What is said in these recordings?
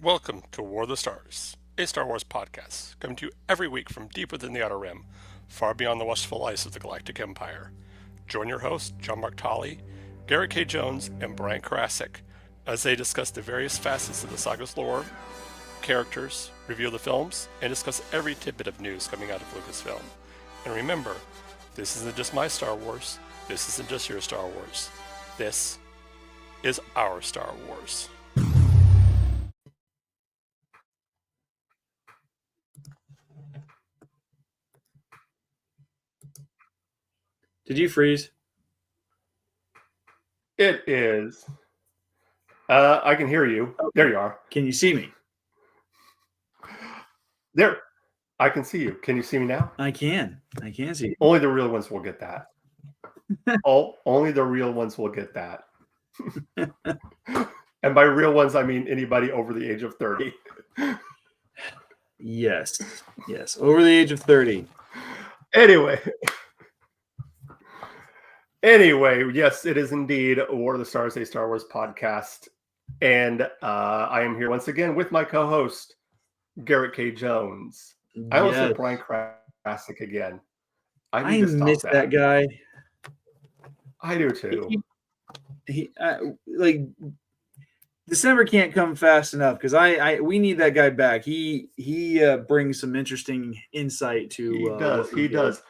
Welcome to War of the Stars, a Star Wars podcast, coming to you every week from deep within the Outer Rim, far beyond the watchful ice of the Galactic Empire. Join your hosts, John Mark Tolley, Garrett K. Jones, and Brian Karasik, as they discuss the various facets of the saga's lore, characters, review the films, and discuss every tidbit of news coming out of Lucasfilm. And remember, this isn't just my Star Wars, this isn't just your Star Wars, this is our Star Wars. Did you freeze? It is. I can hear you. Okay. There you are. Can you see me? There. I can see you. Can you see me now? I can. I can see you. Only the real ones will get that. Only the real ones will get that. And by real ones, I mean anybody over the age of 30. Yes. Over the age of 30. Anyway, yes, it is indeed War of the Stars, a Star Wars podcast. And I am here once again with my co-host, Garrett K. Jones. I almost said Brian Karasik again. I miss that guy. I do too. He December can't come fast enough because we need that guy back. He brings some interesting insight to. He does.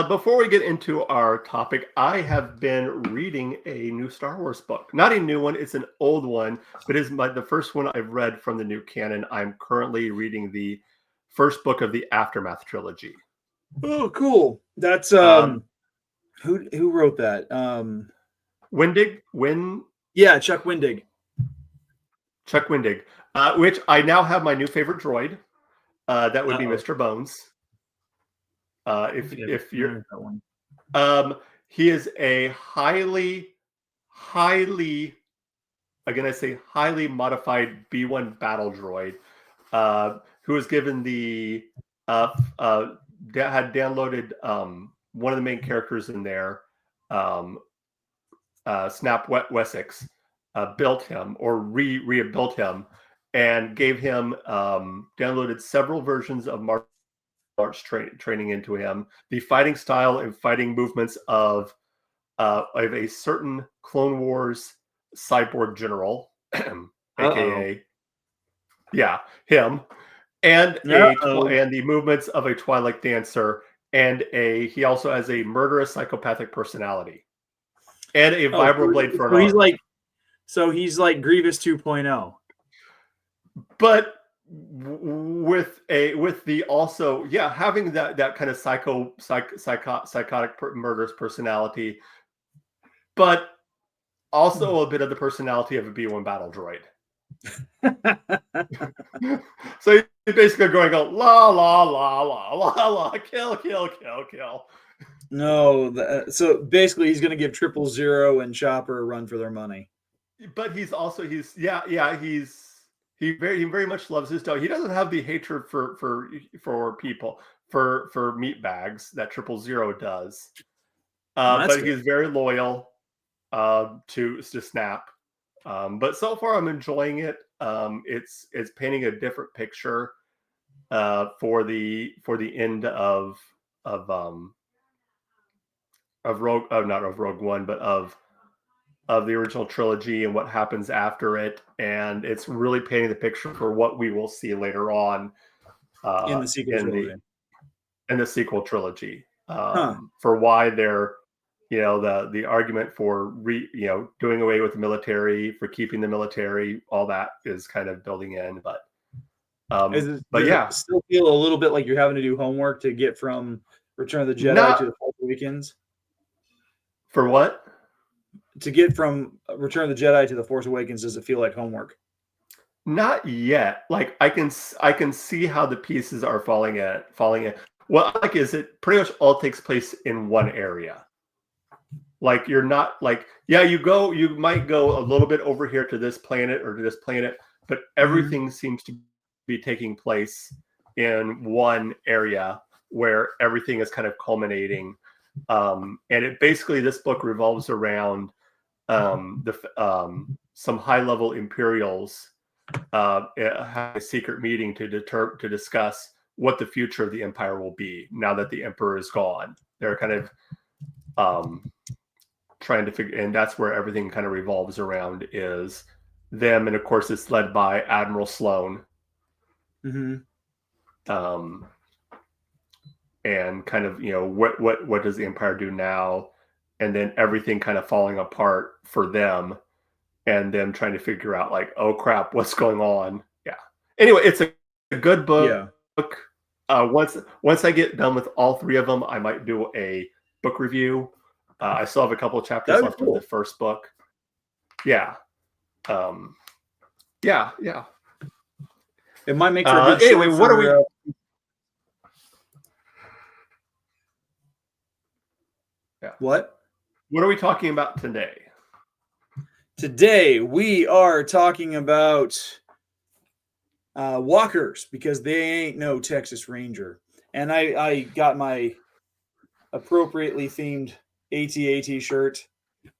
Before we get into our topic, I have been reading a new Star Wars book. Not a new one; it's an old one, but it's the first one I've read from the new canon. I'm currently reading the first book of the Aftermath trilogy. Oh, cool! That's who wrote that? Yeah, Chuck Wendig. Chuck Wendig, which I now have my new favorite droid. That would be Mr. Bones. If you're that one. He is a highly modified B1 battle droid who was given the had downloaded one of the main characters in there, Snap Wessex, built him or rebuilt him and gave him downloaded several versions of arts training into him, the fighting style and fighting movements of a certain Clone Wars cyborg general, aka him, and the movements of a Twilight dancer, and he also has a murderous psychopathic personality and a vibroblade for an arm. He's like Grievous 2.0. But with the also having that kind of psychotic murderous personality, but also a bit of the personality of a B1 battle droid. So he's basically going la la la la la la, kill. No, so basically he's going to give 000 and Chopper a run for their money. But he very much loves his dog. He doesn't have the hatred for people, for meat bags that 000 does. But he's very loyal to Snap. But so far I'm enjoying it. It's painting a different picture for the end of Rogue One, but of the original trilogy and what happens after it, and it's really painting the picture for what we will see later on in the sequel trilogy. For why they're the argument for doing away with the military, for keeping the military, all that is kind of building in. But it still feel a little bit like you're having to do homework to get from Return of the Jedi to the Force Awakens? For what? To get from Return of the Jedi to the Force Awakens, does it feel like homework? Not yet. Like I can see how the pieces are falling in. What I like is it pretty much all takes place in one area. Like you're not like you might go a little bit over here to this planet or to this planet, but everything seems to be taking place in one area where everything is kind of culminating. And it basically, this book revolves around some high-level Imperials have a secret meeting to discuss what the future of the empire will be now that the emperor is gone. They're kind of trying to figure, and that's where everything kind of revolves around, is them, and of course it's led by Admiral Sloan. And kind of, what does the empire do now, and then everything kind of falling apart for them, and them trying to figure out like, oh crap, what's going on. Yeah, anyway, it's a good book. Once I get done with all three of them, I might do a book review. I still have a couple of chapters left of the first book. Yeah. Yeah. It might make for a good anyway, what are we What are we talking about today? Today we are talking about walkers, because they ain't no Texas Ranger. And I got my appropriately themed AT-AT shirt.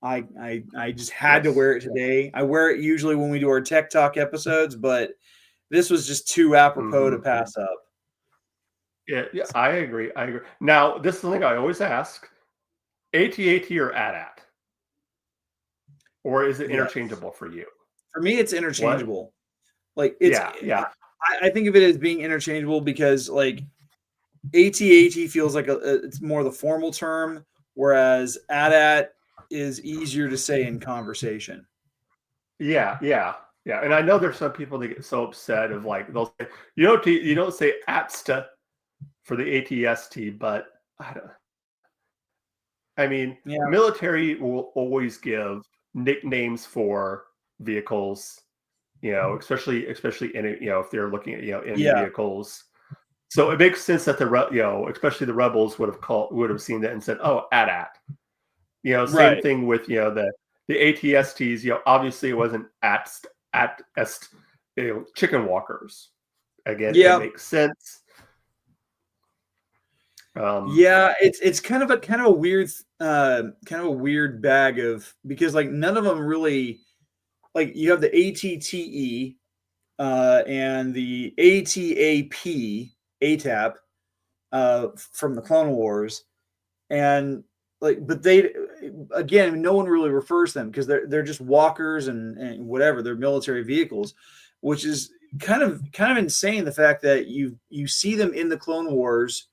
I just had to wear it today. I wear it usually when we do our Tech Talk episodes, but this was just too apropos to pass up. Yeah, I agree. Now, this is something I always ask. AT-AT or AT-AT? Or is it interchangeable for you? For me, it's interchangeable. What? Like, it's I think of it as being interchangeable because, like, AT-AT feels like it's more the formal term, whereas AT-AT is easier to say in conversation. Yeah. And I know there's some people that get so upset of like, they'll say, you don't say ATST for the ATST, but military will always give nicknames for vehicles, especially in if they're looking at enemy vehicles. So it makes sense that especially the rebels would have seen that and said, "Oh, AT-AT." Same thing with the ATSTs. Obviously it wasn't ATST, chicken walkers. Again, it makes sense. It's kind of a weird bag of, because like none of them really, like, you have the ATTE and the ATAP from the Clone Wars, and like, but again, no one really refers to them because they're just walkers and whatever, they're military vehicles, which is kind of insane, the fact that you see them in the Clone Wars,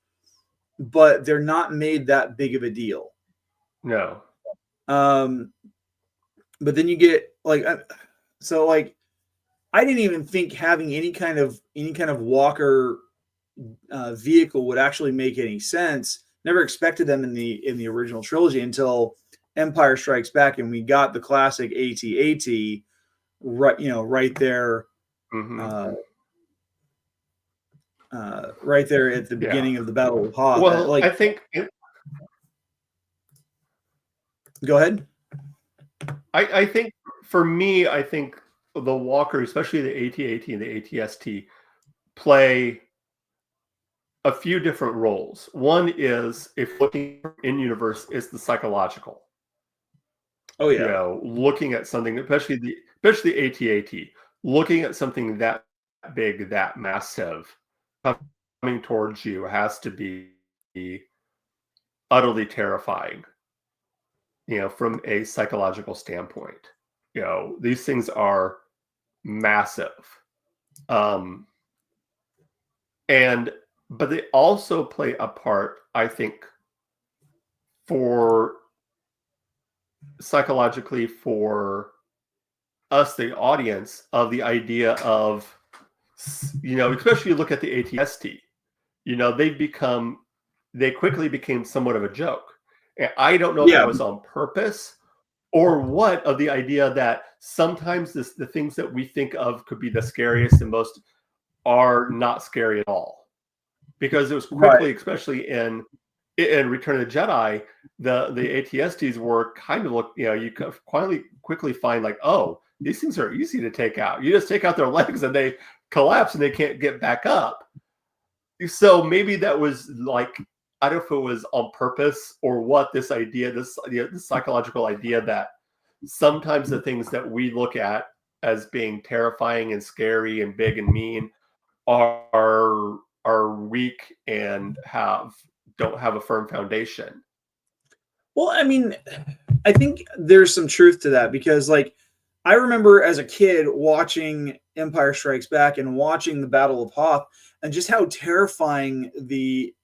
but they're not made that big of a deal. No. But then you get like, so like, I didn't even think having any kind of walker vehicle would actually make any sense. Never expected them in the original trilogy until Empire Strikes Back, and we got the classic AT-AT right there. Right there at the beginning of the Battle of Hoth. Well, I think. Go ahead. I think for me, the walker, especially the AT-AT and the ATST, play a few different roles. One is, if looking in universe, is the psychological. Oh yeah. Looking at something, especially the AT-AT, looking at something that big, that massive, coming towards you has to be utterly terrifying, from a psychological standpoint. These things are massive. But they also play a part, I think, for psychologically for us, the audience, of the idea of, especially you look at the ATST, they quickly became somewhat of a joke. And I don't know if that was on purpose or what, of the idea that sometimes the things that we think of could be the scariest and most are not scary at all. Because it was quickly, especially in Return of the Jedi, the ATSTs were kind of you could quickly find like, oh, these things are easy to take out. You just take out their legs and they collapse and they can't get back up. So maybe that was like, I don't know if it was on purpose or what, this idea, this psychological idea that sometimes the things that we look at as being terrifying and scary and big and mean are weak and don't have a firm foundation. Well, I mean, I think there's some truth to that because, like, I remember as a kid watching Empire Strikes Back and watching the Battle of Hoth, and just how terrifying the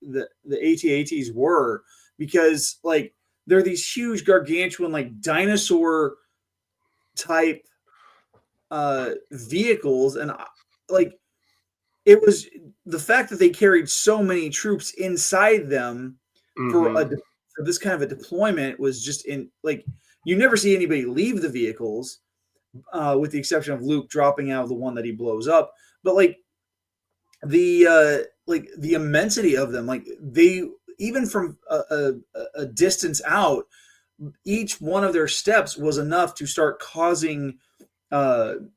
AT-ATs were, because like they're these huge, gargantuan, like dinosaur type vehicles, and like it was the fact that they carried so many troops inside them for Mm-hmm. for this kind of a deployment was just in like you never see anybody leave the vehicles, with the exception of Luke dropping out of the one that he blows up. But like the immensity of them, like they even from a distance out, each one of their steps was enough to start causing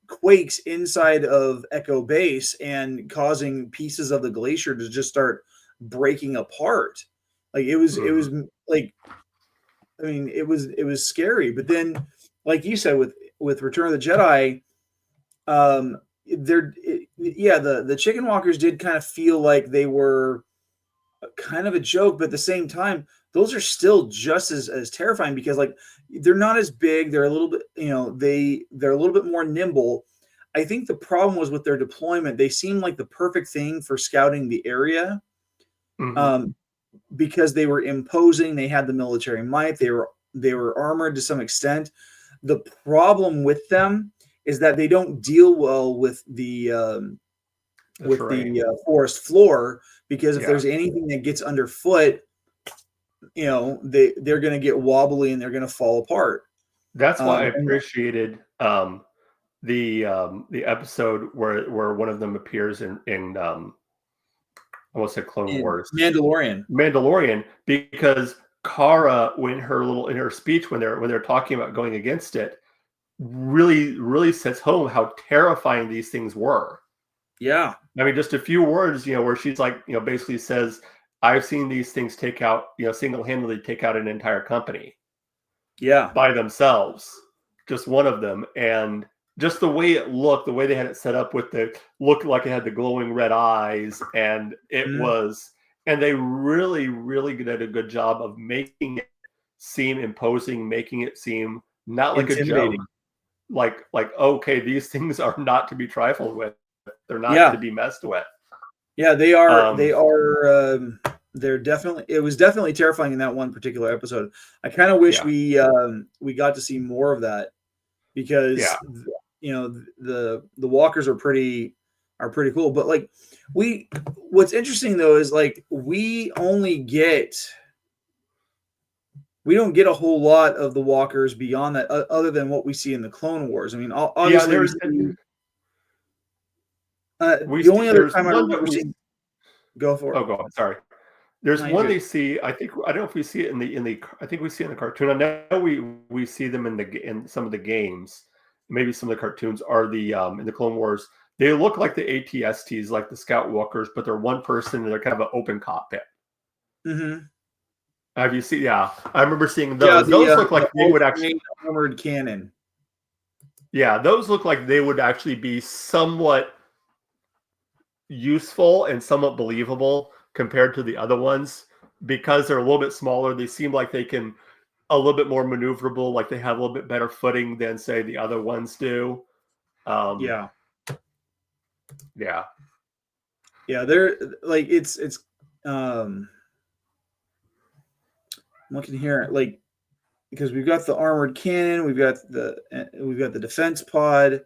quakes inside of Echo Base and causing pieces of the glacier to just start breaking apart. Like it was like, I mean, it was scary. But then, like you said, with Return of the Jedi, yeah, the chicken walkers did kind of feel like they were kind of a joke, but at the same time, those are still just as terrifying because like they're not as big. They're a little bit, they're a little bit more nimble. I think the problem was with their deployment. They seemed like the perfect thing for scouting the area, Mm-hmm. because they were imposing. They had the military might. They were armored to some extent. The problem with them is that they don't deal well with the forest floor, because if there's anything that gets underfoot, they're going to get wobbly and they're going to fall apart. That's why I And appreciated the episode where one of them appears in I almost said Clone Wars, Mandalorian, because Kara, in her speech when they're talking about going against it, really sets home how terrifying these things were. Yeah. I mean, just a few words, where she's like, basically says, I've seen these things take out, single-handedly take out an entire company. Yeah. By themselves, just one of them. And just the way it looked, the way they had it set up with the look like it had the glowing red eyes, and it was, and they really did a good job of making it seem imposing, making it seem not like a joke. Like, okay, these things are not to be trifled with. They're not to be messed with. Yeah, they are. They're definitely. It was definitely terrifying in that one particular episode. I kind of wish we got to see more of that, because the walkers are pretty cool. But like what's interesting though is like we don't get a whole lot of the walkers beyond that, other than what we see in the Clone Wars. I mean, obviously the only other time I remember seeing. Go for it. Oh, go on. Sorry. There's one they see. I don't know if we see it in the. I think we see it in the cartoon. I know we see them in some of the games. Maybe some of the cartoons are in the Clone Wars. They look like the ATSTs, like the Scout Walkers, but they're one person and they're kind of an open cockpit. Mm-hmm. Have you seen? Yeah, I remember seeing those. Those look like they would actually armored cannon. Yeah, those look like they would actually be somewhat useful and somewhat believable compared to the other ones, because they're a little bit smaller. They seem like they can a little bit more maneuverable, like they have a little bit better footing than say the other ones do. Yeah, they're like it's I'm looking here, like, because we've got the armored cannon, we've got the defense pod.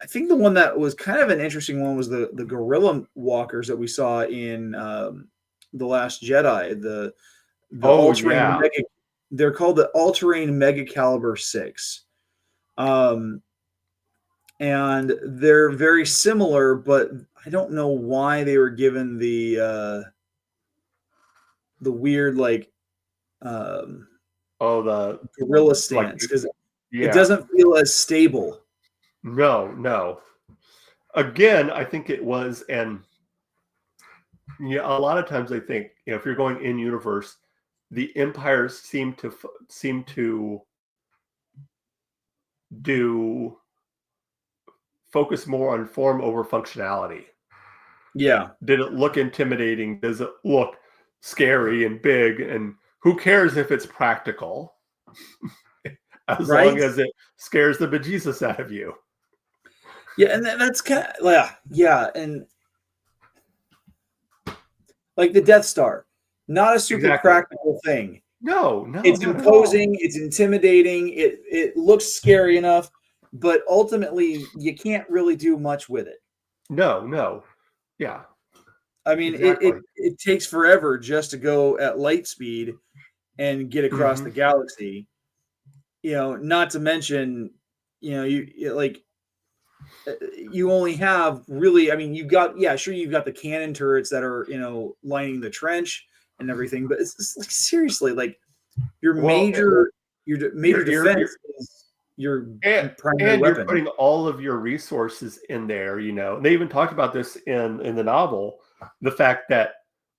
I think the one that was kind of an interesting one was the gorilla walkers that we saw in The Last Jedi. The all-terrain mega, they're called the all-terrain mega caliber 6. And they're very similar, but I don't know why they were given the weird like the gorilla stance, because it doesn't feel as stable. No. Again, I think it was, and a lot of times I think, if you're going in universe, the empires seem to do focus more on form over functionality? Yeah. Did it look intimidating? Does it look scary and big? And who cares if it's practical? As long as it scares the bejesus out of you. Yeah, and that's kind of, yeah, and like the Death Star, not a super practical thing. No, it's imposing, it's intimidating, it looks scary enough, but ultimately you can't really do much with it. No. Yeah. I mean, it takes forever just to go at light speed and get across the galaxy. Not to mention, you only have really, I mean, you've got the cannon turrets that are, lining the trench and everything, but it's like, seriously, like your major defense is your primary weapon. You're putting all of your resources in there, They even talked about this in the novel, the fact that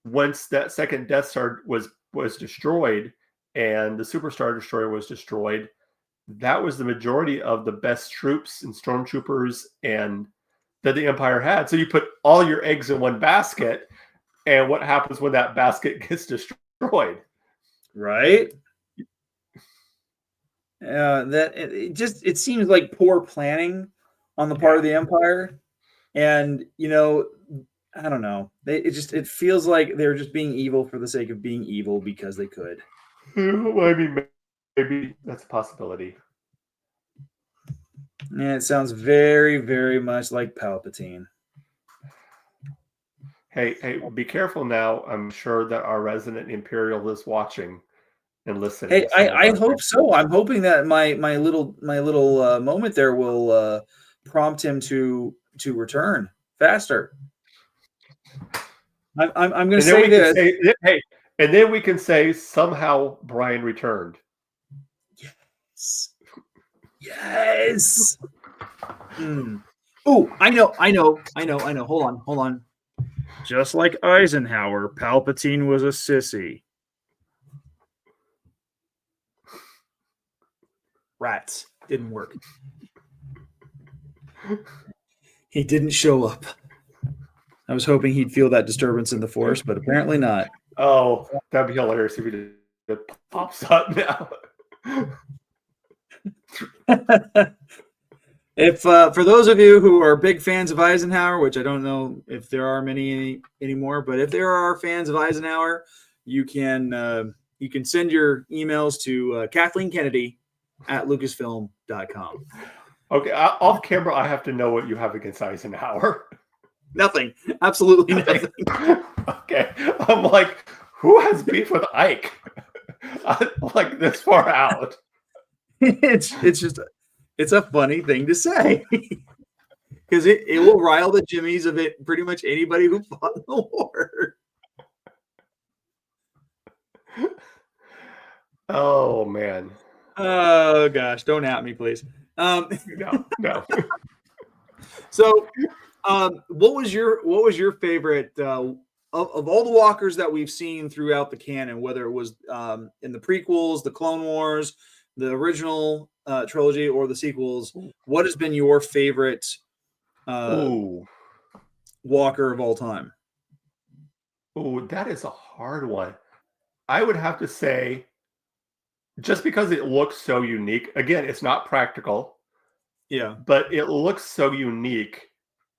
once that second Death Star was destroyed and the Superstar Destroyer was destroyed, that was the majority of the best troops and stormtroopers and that the Empire had. So you put all your eggs in one basket, and what happens when that basket gets destroyed? Right? That it seems like poor planning on the part of the Empire, and I don't know. It feels like they're just being evil for the sake of being evil because they could. Well, I mean, maybe that's a possibility. Yeah, it sounds very, very much like Palpatine. Hey, be careful now. I'm sure that our resident Imperial is watching and listening. Hey, I hope so. I'm hoping that my little moment there will prompt him to return faster. I'm going to say this. And then we can say somehow Brian returned. Yes. Oh, I know. Hold on. Just like Eisenhower, Palpatine was a sissy. Rats. Didn't work. He didn't show up. I was hoping he'd feel that disturbance in the Force, but apparently not. Oh, that'd be hilarious if he did. It pops up now. If for those of you who are big fans of Eisenhower, which I don't know if there are many anymore, but if there are fans of Eisenhower, you can send your emails to Kathleen Kennedy at lucasfilm.com. Okay, off camera, I have to know what you have against Eisenhower. Nothing. Absolutely nothing. Okay. I'm like, who has beef with Ike? Like this far out. It's a funny thing to say. Because it will rile the jimmies of it pretty much anybody who fought in the war. Oh man. Oh gosh, don't at me, please. No. So what was your favorite of all the walkers that we've seen throughout the canon, whether it was in the prequels, the Clone Wars, the original trilogy, or the sequels? What has been your favorite walker of all time? Oh, that is a hard one. I would have to say, just because it looks so unique, again, it's not practical. Yeah. But it looks so unique,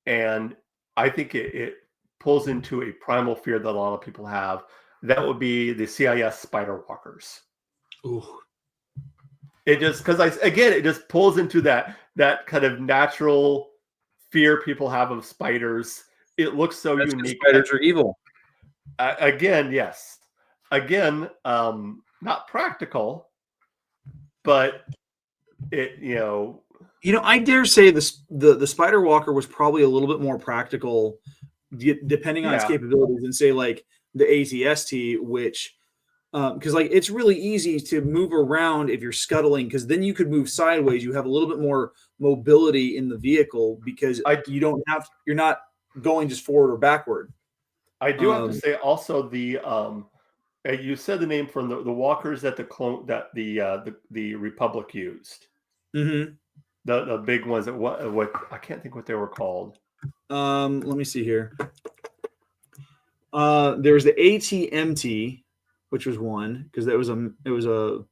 and I think it pulls into a primal fear that a lot of people have. That would be the CIS spider walkers. Ooh. It just it just pulls into that kind of natural fear people have of spiders. It looks so unique. Spiders are evil. Again, yes. Again, not practical, but it I dare say the Spider Walker was probably a little bit more practical, depending on its capabilities, than say like the ATST, which because like it's really easy to move around if you're scuttling, because then you could move sideways. You have a little bit more mobility in the vehicle because you're not going just forward or backward. I do have to say also the you said the name from the walkers that the Republic used. Mm-hmm. The big ones that what I can't think what they were called. Let me see here. There was the ATMT, which was one because it was a.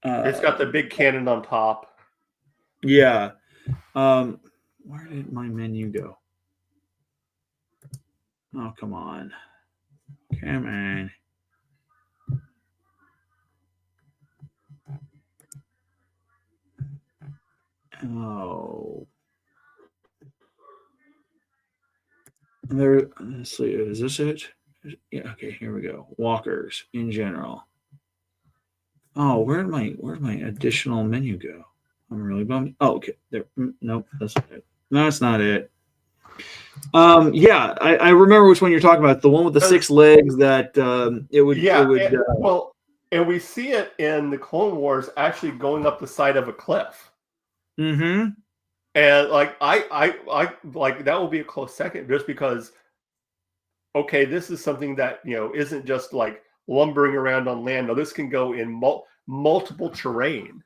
It's got the big cannon on top. Yeah. Where did my menu go? Oh, come on. Come on. Oh. Let's see. Is this it? Yeah. Okay. Here we go. Walkers in general. Oh, where'd my additional menu go? I'm really bummed. Oh, okay. There. Nope. That's not it. No, that's not it. Yeah, I remember which one you're talking about. The one with the 6 legs that it would. Well, and we see it in the Clone Wars actually going up the side of a cliff. Mm-hmm. And like I like that will be a close second just because. Okay, this is something that isn't just like lumbering around on land. No, this can go in multiple terrain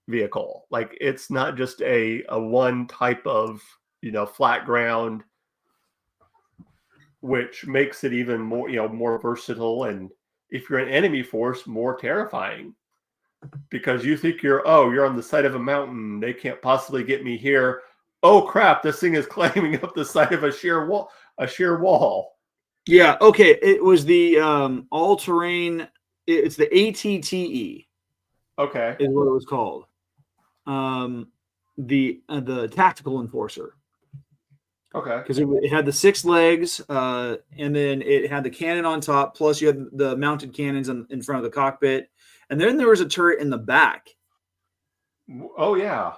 vehicle. Like it's not just a one type of flat ground, which makes it even more more versatile, and if you're an enemy force, more terrifying because you think you're on the side of a mountain, they can't possibly get me here. Oh crap, this thing is climbing up the side of a sheer wall. Yeah, okay. It was the all-terrain. It's the ATTE. Okay, is what it was called. The tactical enforcer. Okay. Because it had the 6 legs, and then it had the cannon on top. Plus, you had the mounted cannons in front of the cockpit, and then there was a turret in the back. Oh yeah,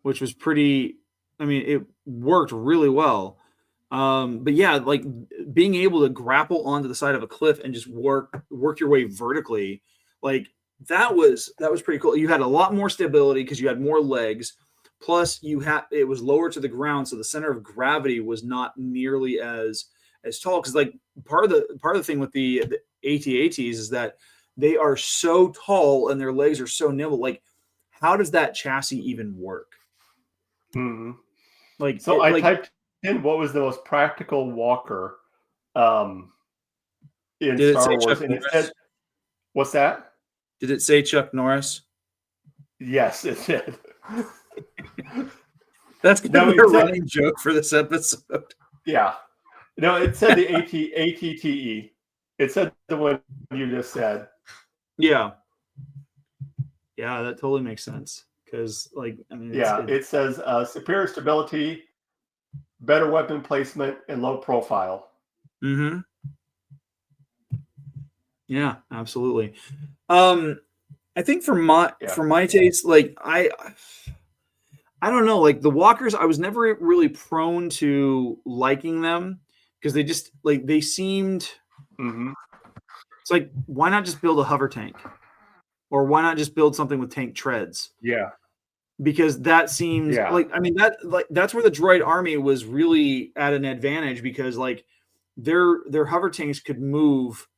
which was pretty. I mean, it worked really well. But yeah, like being able to grapple onto the side of a cliff and just work your way vertically, like that was pretty cool. You had a lot more stability because you had more legs. Plus, it was lower to the ground, so the center of gravity was not nearly as tall. Because like part of the thing with the AT-ATs is that they are so tall and their legs are so nimble. Like, how does that chassis even work? Mm-hmm. Like, so I typed in what was the most practical walker in Star Wars, and it said, "What's that?" Did it say Chuck Norris? Yes, it did. That's going to be a running joke for this episode. Yeah. No, it said the ATTE. It said the one you just said. Yeah. Yeah, that totally makes sense. Because, like, I mean, it says superior stability, better weapon placement, and low profile. Mm-hmm. Yeah, absolutely. I think for my taste, like I don't know, like the walkers, I was never really prone to liking them because they just like they seemed. Mm-hmm. It's like, why not just build a hover tank, or why not just build something with tank treads? Yeah, because that seems like, I mean, that's where the droid army was really at an advantage because like their hover tanks could move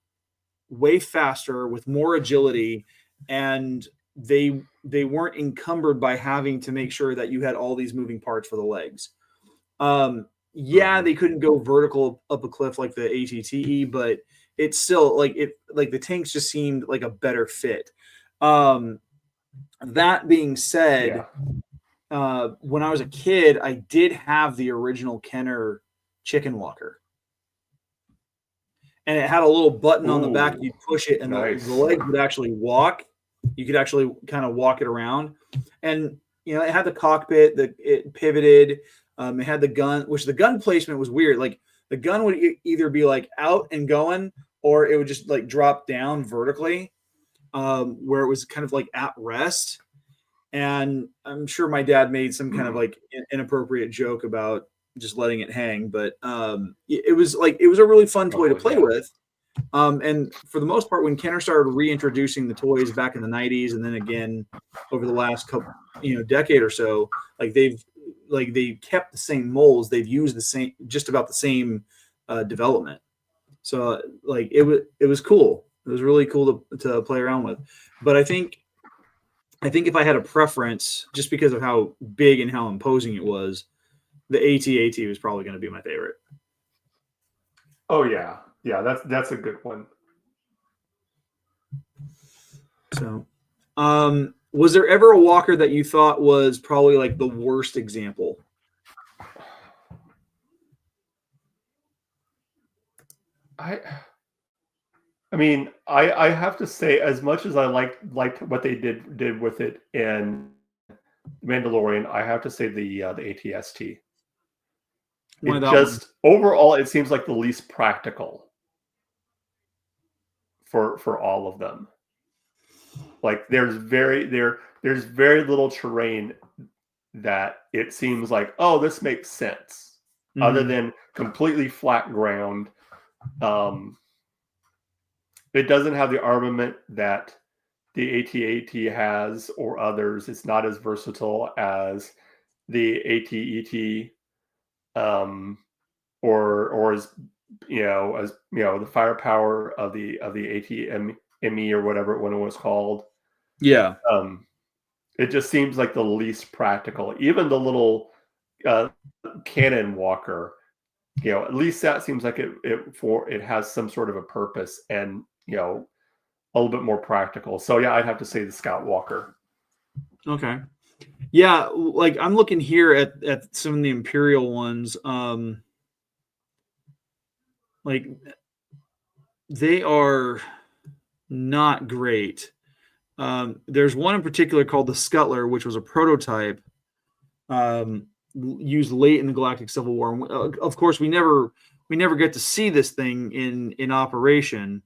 way faster with more agility, and they weren't encumbered by having to make sure that you had all these moving parts for the legs. They couldn't go vertical up a cliff like the ATTE, but it's still like the tanks just seemed like a better fit. That being said, when I was a kid, I did have the original Kenner chicken walker. And it had a little button on the back. You'd push it, and the legs would actually walk. You could actually kind of walk it around. And, it had the cockpit, it pivoted. It had the gun, which the gun placement was weird. Like, the gun would either be, like, out and going, or it would just, like, drop down vertically, where it was kind of, like, at rest. And I'm sure my dad made some kind of, like, inappropriate joke about just letting it hang, but it was a really fun toy to play with. And for the most part, when Kenner started reintroducing the toys back in the 90s, and then again over the last couple decade or so, they kept the same molds, they've used just about the same development. So like it was cool. It was really cool to play around with. But I think I think if I had a preference, just because of how big and how imposing it was, the AT-AT was probably going to be my favorite. Oh yeah, that's a good one. So, was there ever a walker that you thought was probably like the worst example? I mean, I have to say, as much as I liked what they did with it in Mandalorian, I have to say the ATST. Why It that one? just overall, it seems like the least practical for all of them. Like there's very little terrain that it seems like, oh, this makes sense, other than completely flat ground. It doesn't have the armament that the AT-AT has or others. It's not as versatile as the AT-ET, or as the firepower of the AT-ME or whatever one was called. Yeah. It just seems like the least practical. Even the little cannon walker, at least that seems like it has some sort of a purpose and a little bit more practical. So yeah, I'd have to say the Scout Walker. Okay. Yeah, like I'm looking here at some of the Imperial ones. Like they are not great. There's one in particular called the Scuttler, which was a prototype used late in the Galactic Civil War. And, of course, we never get to see this thing in operation.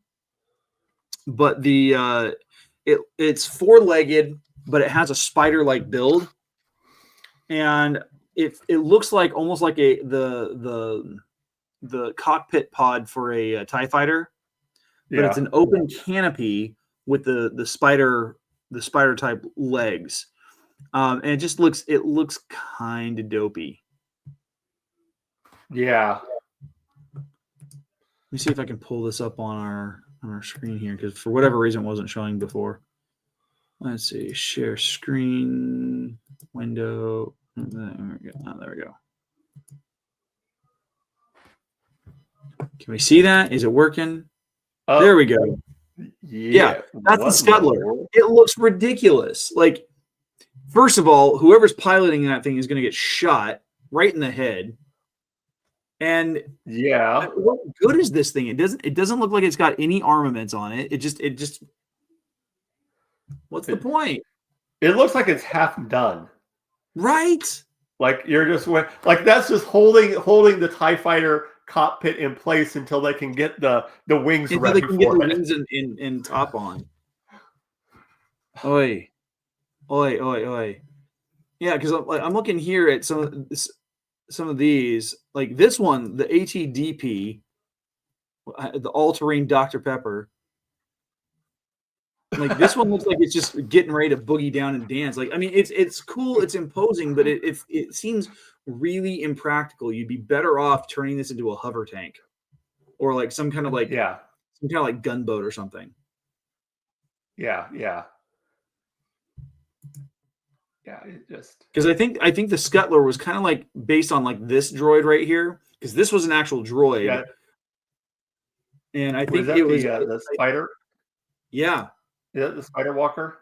But it's four-legged, but it has a spider-like build, and it looks like almost like the cockpit pod for a TIE fighter, but it's an open canopy with the spider type legs, and it just looks kind of dopey. Yeah. Let me see if I can pull this up on our screen here, because for whatever reason it wasn't showing before. Let's see, share screen window. There we go. Oh, there we go. Can we see that? Is it working? There we go. Yeah, that's the Scuttler. It looks ridiculous. Like, first of all, whoever's piloting that thing is going to get shot right in the head. And yeah, what good is this thing? It doesn't look like it's got any armaments on it. It just what's the point? It looks like it's half done. Right? Like you're just like that's just holding the TIE fighter cockpit in place until they can get the wings until ready they can for get the it. wings in top on. Oi. Yeah, because I'm looking here at some of these, like this one, the ATDP, the all-terrain Dr. Pepper. Like this one looks like it's just getting ready to boogie down and dance. Like, I mean, it's cool, it's imposing, but it seems really impractical. You'd be better off turning this into a hover tank, or like some kind of gunboat or something. Yeah. It just because I think the Scuttler was kind of like based on like this droid right here, because this was an actual droid. Yeah. And I think it was the spider. Yeah. Yeah, the Spider Walker.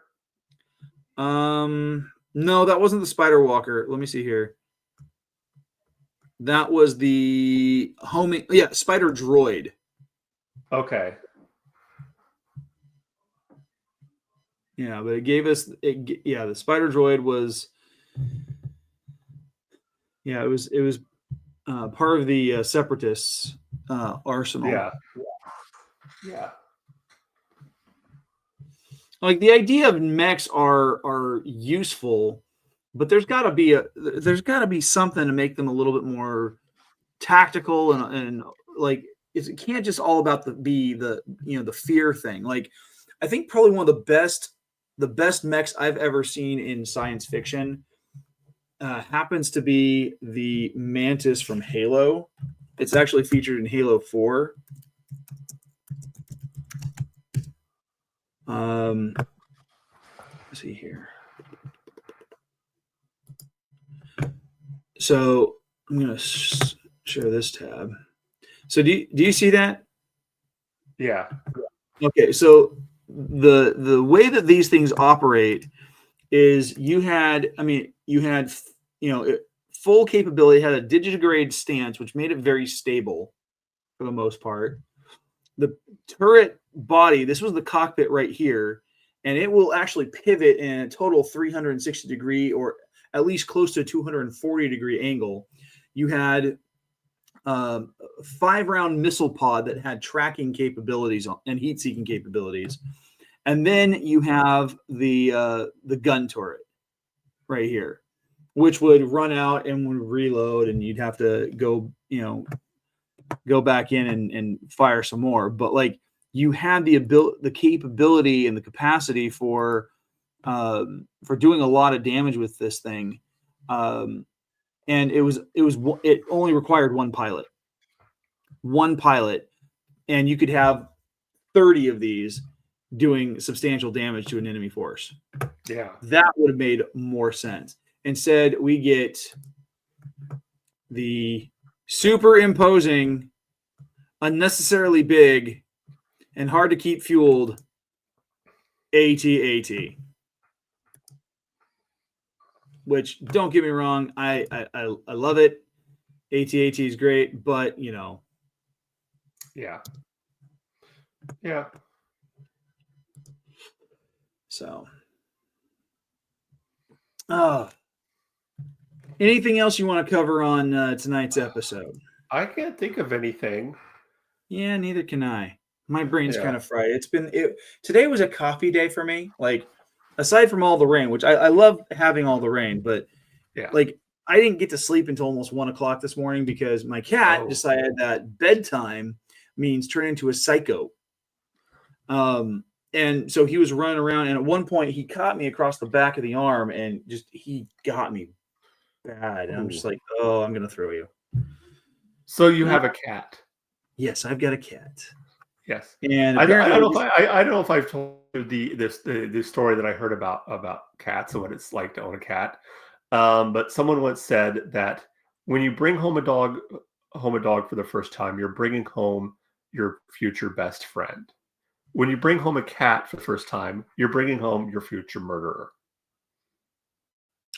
No, that wasn't the Spider Walker. Let me see here. That was the homing. Yeah, Spider Droid. Okay. Yeah, but it gave us. Yeah, the Spider Droid was. Yeah, it was part of the Separatists' arsenal. Yeah. Like the idea of mechs are useful, but there's got to be something to make them a little bit more tactical and like it can't just all about the fear thing. Like I think probably one of the best mechs I've ever seen in science fiction happens to be the Mantis from Halo. It's actually featured in Halo 4. Let's see here. So I'm going to share this tab. So do you see that? Yeah. Okay, so the way that these things operate is you had full capability, had a digigrade stance, which made it very stable for the most part. The turret body, this was the cockpit right here, and it will actually pivot in a total 360 degree or at least close to a 240 degree angle. You had 5-round missile pod that had tracking capabilities and heat-seeking capabilities. And then you have the gun turret right here, which would run out and would reload, and you'd have to go back in and fire some more. But like you had the capability and the capacity for doing a lot of damage with this thing. And it only required one pilot, and you could have 30 of these doing substantial damage to an enemy force. Yeah. That would have made more sense. Instead, we get the super imposing, unnecessarily big, and hard to keep fueled AT-AT. Which, don't get me wrong, I love it. AT-AT is great, but Yeah. So, anything else you want to cover on tonight's episode? I can't think of anything. Yeah, neither can I. My brain's kind of fried. Today was a coffee day for me. Like, aside from all the rain, which I love having all the rain, but like I didn't get to sleep until almost 1 o'clock this morning because my cat decided that bedtime means turn into a psycho. And so he was running around, and at one point he caught me across the back of the arm, and he got me bad. And I'm just like, oh, I'm gonna throw you. So you have a cat? Yes, I've got a cat. Yes, and I don't know if I've told you the story that I heard about cats and what it's like to own a cat. But someone once said that when you bring home a dog for the first time, you're bringing home your future best friend. When you bring home a cat for the first time, you're bringing home your future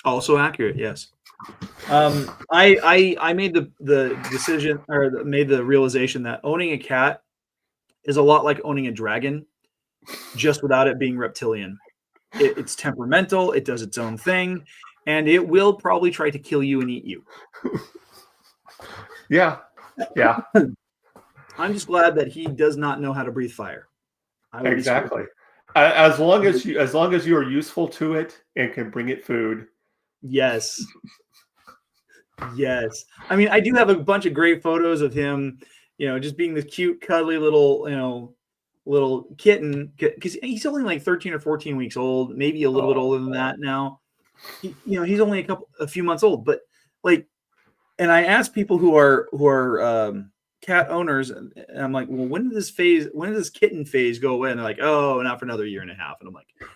Also accurate, yes. I made the decision, or made the realization that owning a cat is a lot like owning a dragon, just without it being reptilian. It's temperamental, it does its own thing, and it will probably try to kill you and eat you. Yeah. I'm just glad that he does not know how to breathe fire. Exactly. As long as you are useful to it and can bring it food. Yes. Yes. I mean, I do have a bunch of great photos of him, just being this cute, cuddly little kitten, because he's only like 13 or 14 weeks old, maybe a little bit older than that now. He's only a few months old, but like, and I asked people who are cat owners, and I'm like, well, when does this kitten phase go away? And they're like, oh, not for another year and a half. And I'm like, crap.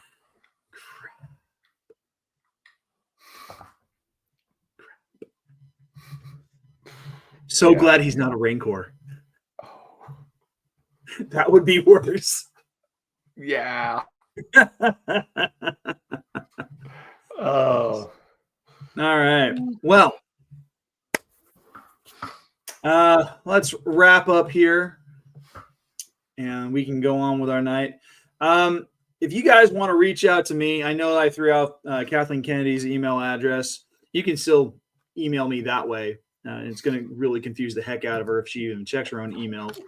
So glad he's not a rancor. That would be worse. Yeah. Oh. All right. Well, let's wrap up here, and we can go on with our night. If you guys want to reach out to me, I know I threw out Kathleen Kennedy's email address. You can still email me that way. It's going to really confuse the heck out of her if she even checks her own emails.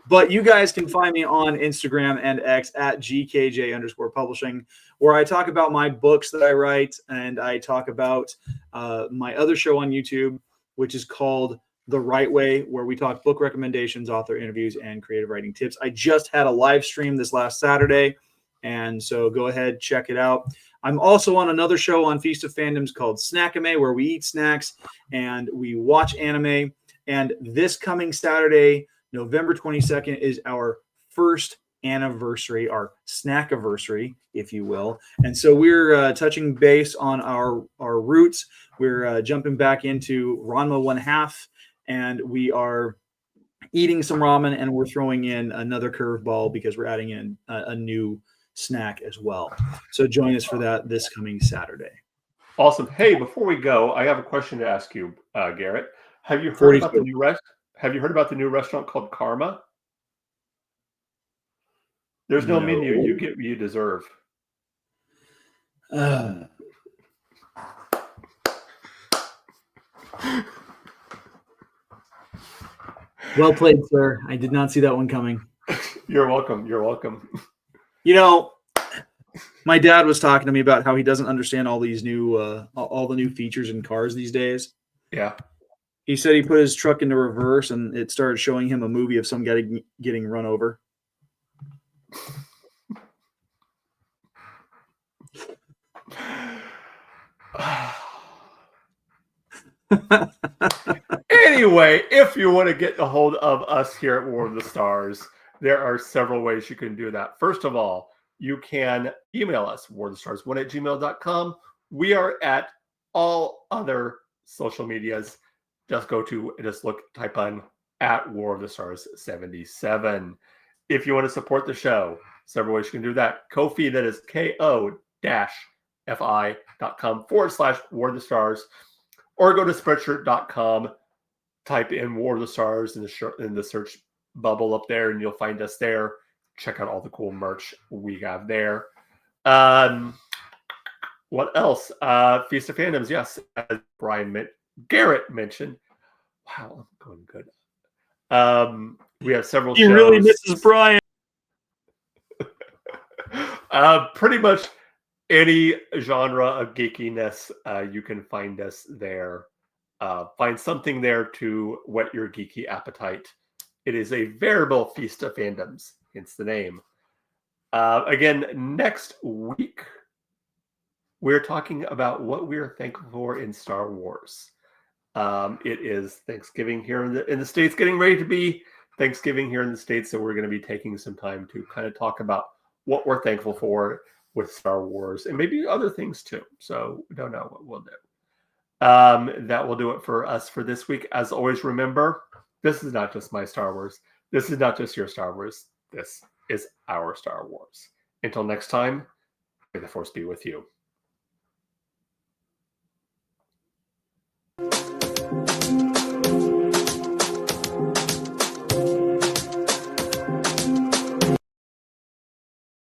But you guys can find me on Instagram and X at GKJ_publishing, where I talk about my books that I write, and I talk about my other show on YouTube, which is called The Right Way, where we talk book recommendations, author interviews, and creative writing tips. I just had a live stream this last Saturday, and so go ahead, check it out. I'm also on another show on Feast of Fandoms called Snackame, where we eat snacks and we watch anime. And this coming Saturday, November 22nd, is our first anniversary, our snack anniversary, if you will. And so we're touching base on our roots. We're jumping back into Ranma 1/2, and we are eating some ramen, and we're throwing in another curveball because we're adding in a new snack as well. So join us for that this coming Saturday. Awesome. Hey, before we go, I have a question to ask you, Garrett. Have you heard 42. about the new Have you heard about the new restaurant called Karma? There's no menu. You get what you deserve. Well played, sir. I did not see that one coming. You're welcome. You're welcome. You know, my dad was talking to me about how he doesn't understand all these new, all the new features in cars these days. Yeah. He said he put his truck into reverse and it started showing him a movie of some guy getting run over. Anyway, if you want to get a hold of us here at War of the Stars, there are several ways you can do that. First of all, you can email us, warofthestars1@gmail.com. We are at all other social medias. Just type on at War of the Stars 77. If you want to support the show, several ways you can do that. Ko-fi, that is ko-fi.com/War of the Stars, or go to spreadshirt.com, type in War of the Stars in the search bubble up there, and you'll find us there. Check out all the cool merch we have there. What else? Feast of Fandoms, yes, as Garrett mentioned. Wow, I'm going good. We have several shows. He really misses Brian. Pretty much any genre of geekiness, you can find us there. Find something there to whet your geeky appetite. It is a veritable feast of fandoms, hence the name. Again, next week, we're talking about what we're thankful for in Star Wars. It is Thanksgiving here in the States, getting ready to be Thanksgiving here in the States, so we're going to be taking some time to kind of talk about what we're thankful for with Star Wars, and maybe other things too. So we don't know what we'll do. That will do it for us for this week. As always, remember, this is not just my Star Wars. This is not just your Star Wars. This is our Star Wars. Until next time, may the Force be with you.